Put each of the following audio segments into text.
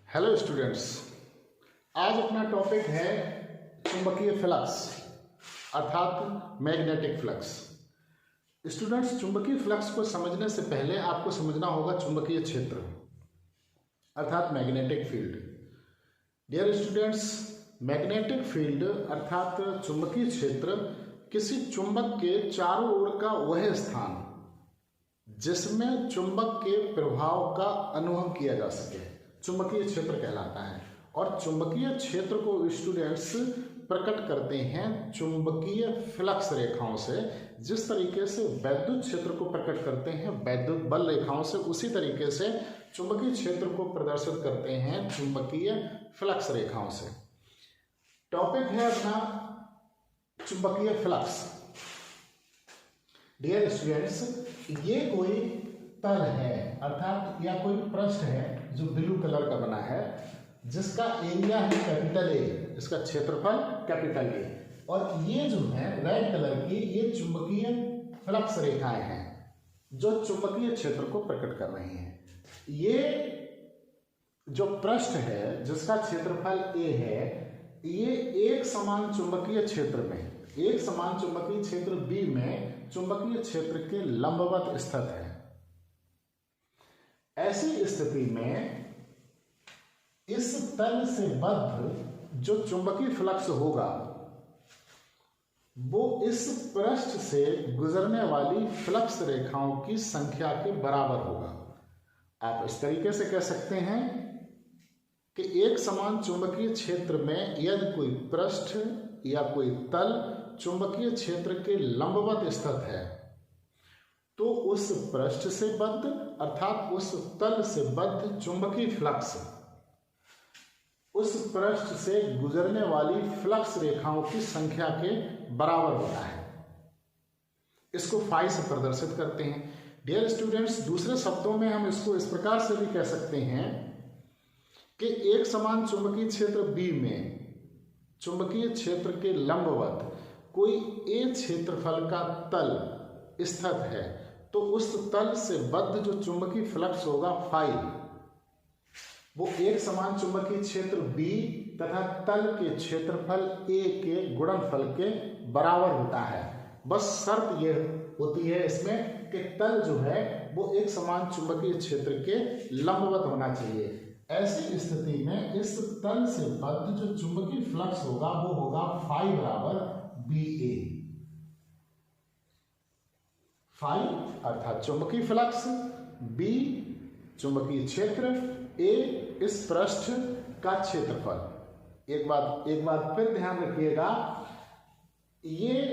Hello students, आज अपना topic है चुंबकीय फ्लक्स अर्थात मैग्नेटिक फ्लक्स। स्टूडेंट्स, चुंबकीय फ्लक्स को समझने से पहले आपको समझना होगा चुंबकीय क्षेत्र अर्थात magnetic field. Dear students, magnetic field अर्थात चुंबकीय क्षेत्र किसी चुंबक के चारों ओर का वह स्थान जिसमें चुंबक के प्रभाव का अनुभव किया जा सके चुंबकीय क्षेत्र कहलाता है। और चुंबकीय क्षेत्र को स्टूडेंट्स प्रकट करते हैं चुंबकीय फ्लक्स रेखाओं से। जिस तरीके से वैद्युत क्षेत्र को प्रकट करते हैं वैद्युत बल रेखाओं से, उसी तरीके से चुंबकीय क्षेत्र को प्रदर्शित करते हैं चुंबकीय फ्लक्स रेखाओं से। टॉपिक है अपना चुंबकीय फ्लक्स। डियर स्टूडेंट्स, ये कोई तल है अर्थात या कोई पृष्ठ है जो ब्लू कलर का बना है, जिसका एरिया है कैपिटल ए, इसका क्षेत्रफल कैपिटल ए। और ये जो है रेड कलर की, ये चुंबकीय फ्लक्स रेखाएं हैं जो चुंबकीय क्षेत्र को प्रकट कर रही हैं। ये जो पृष्ठ है जिसका क्षेत्रफल ए है, ये एक समान चुंबकीय क्षेत्र में, एक समान चुंबकीय क्षेत्र बी में चुंबकीय क्षेत्र के लंबवत स्थित है। ऐसी स्थिति में इस तल से बद्ध जो चुंबकीय फ्लक्स होगा वो इस पृष्ठ से गुजरने वाली फ्लक्स रेखाओं की संख्या के बराबर होगा। आप इस तरीके से कह सकते हैं कि एक समान चुंबकीय क्षेत्र में यदि कोई पृष्ठ या कोई तल चुंबकीय क्षेत्र के लंबवत स्थित है तो उस पृष्ठ से बद्ध अर्थात उस तल से बद्ध चुंबकीय फ्लक्स उस पृष्ठ से गुजरने वाली फ्लक्स रेखाओं की संख्या के बराबर होता है। इसको फाई से प्रदर्शित करते हैं। डियर स्टूडेंट्स, दूसरे शब्दों में हम इसको इस प्रकार से भी कह सकते हैं कि एक समान चुंबकीय क्षेत्र बी में चुंबकीय क्षेत्र के लंबवत कोई ए क्षेत्रफल का तल स्थित है तो उस तल से बद्ध जो चुंबकीय फ्लक्स होगा फाई, वो एक समान चुंबकीय क्षेत्र बी तथा तल के क्षेत्रफल ए के गुणनफल के बराबर होता है। बस शर्त यह होती है इसमें कि तल जो है वो एक समान चुंबकीय क्षेत्र के लंबवत होना चाहिए। ऐसी स्थिति में इस तल से बद्ध जो चुंबकीय फ्लक्स होगा वो होगा फाई बराबर बी ए। फाई अर्थात चुंबकीय फ्लक्स, बी चुंबकीय क्षेत्र, ए इस पृष्ठ का क्षेत्रफल। एक बात फिर ध्यान रखिएगा, ये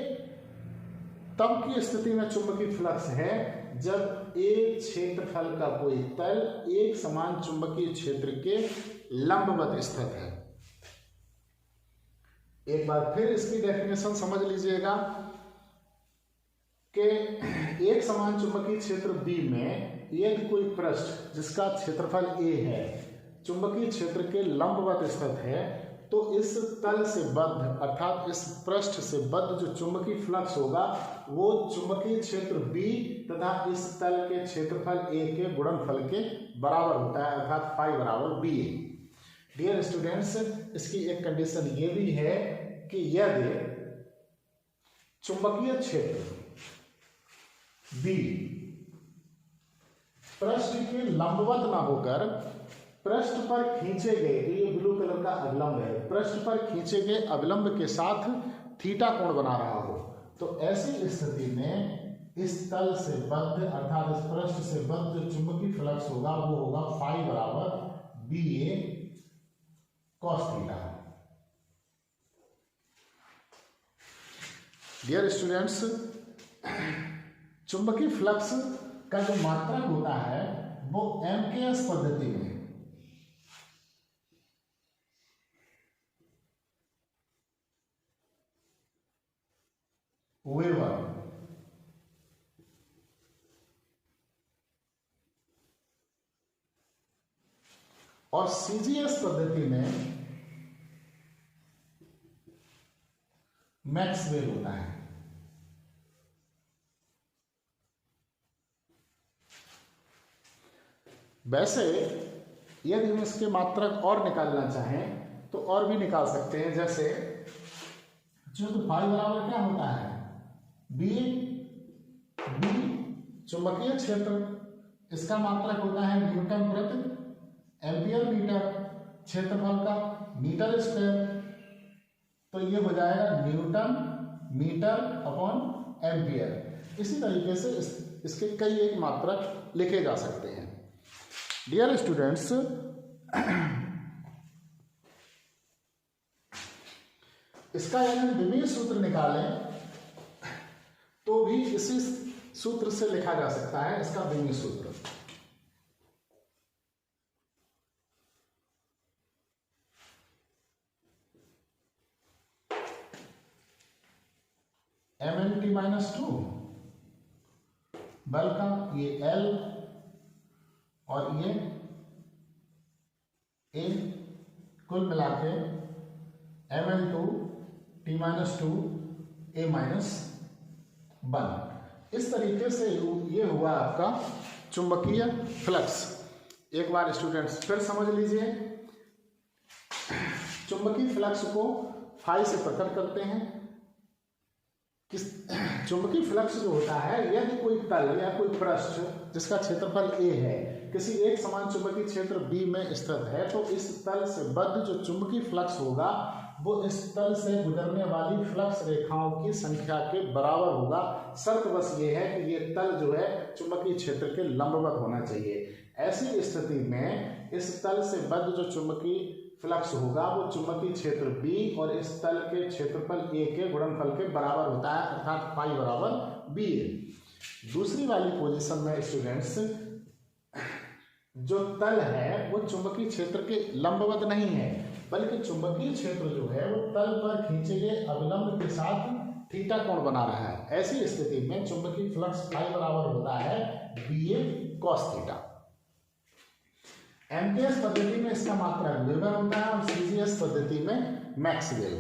तब की स्थिति में चुंबकीय फ्लक्स है जब एक क्षेत्रफल का कोई तल एक समान चुंबकीय क्षेत्र के लंबवत स्थित है। एक बार फिर इसकी डेफिनेशन समझ लीजिएगा कि एक समान चुंबकीय क्षेत्र बी में यदि कोई पृष्ठ जिसका क्षेत्रफल ए है चुंबकीय क्षेत्र के लंबवत स्थित है तो इस तल से बद्ध अर्थात इस पृष्ठ से बद्ध जो चुंबकीय फ्लक्स होगा वो चुंबकीय क्षेत्र बी तथा इस तल के क्षेत्रफल ए के गुणनफल के बराबर होता है अर्थात फाई बराबर बी ए। डियर स्टूडेंट्स, इसकी एक कंडीशन ये भी है कि यदि चुंबकीय क्षेत्र बी पृष्ठ के लंबवत ना होकर पृष्ठ पर खींचे गए, ये ब्लू कलर का अवलंब है, पृष्ठ पर खींचे गए अवलंब के साथ थीटा कोण बना रहा हो तो ऐसी स्थिति में इस तल से बद्ध अर्थात इस पृष्ठ से बद्ध जो चुंबकीय फ्लक्स होगा वो होगा फाई बराबर बी ए कॉस थीटा। डियर स्टूडेंट्स, चुंबकीय फ्लक्स का जो मात्रक होता है वो एमकेएस पद्धति में वेबर और सीजीएस पद्धति में मैक्सवेल होता है। वैसे यदि हम इसके मात्रक और निकालना चाहें तो और भी निकाल सकते हैं। जैसे चूंकि फाई बराबर क्या होता है, बी चुंबकीय क्षेत्र, इसका मात्रक होता है न्यूटन प्रति एम्पियर मीटर, क्षेत्रफल का मीटर स्क्वायर, तो ये हो जाएगा न्यूटन मीटर अपॉन एम्पियर। इसी तरीके से इसके कई एक मात्रक लिखे जा सकते हैं। डियर स्टूडेंट्स, इसका यदि विमीय सूत्र निकालें तो भी इसी सूत्र से लिखा जा सकता है। इसका विमीय सूत्र mnt-2 बल का ये L और ये A कुल मिला के ml2t-2 A-1। इस तरीके से ये हुआ आपका चुंबकीय फ्लक्स। एक बार स्टूडेंट्स फिर समझ लीजिए, चुंबकीय फ्लक्स को फाई से प्रकट करते हैं। चुंबकीय फ्लक्स जो होता है, यदि कोई तल या कोई पृष्ठ जिसका क्षेत्रफल A है किसी एक समान चुंबकीय क्षेत्र B में स्थित है, तो इस तल से बद्ध जो चुंबकीय फ्लक्स होगा वो इस तल से गुजरने वाली फ्लक्स रेखाओं की संख्या के बराबर होगा। शर्त बस ये है कि ये तल जो है चुंबकीय क्षेत्र के लंबवत होना चाहिए। ऐसी स्थिति में इस तल से बद्ध जो चुंबकीय फ्लक्स होगा वो चुंबकीय क्षेत्र B और इस तल के क्षेत्रफल A के गुणनफल के बराबर होता है, अर्थात फाई बराबर BA। दूसरी वाली पोजीशन में स्टूडेंट्स जो तल है वो चुंबकीय क्षेत्र के लंबवत नहीं है, बल्कि चुंबकीय क्षेत्र जो है वो तल पर खींचे गए अभिलंब के साथ थीटा कोण बना रहा है। ऐसी स्थिति में चुंबकीय फ्लक्स फाई बराबर होता है BA cos थीटा। एमकेएस पद्धति में इसका मात्रक वेबर होता है और सीजीएस पद्धति में मैक्सवेल।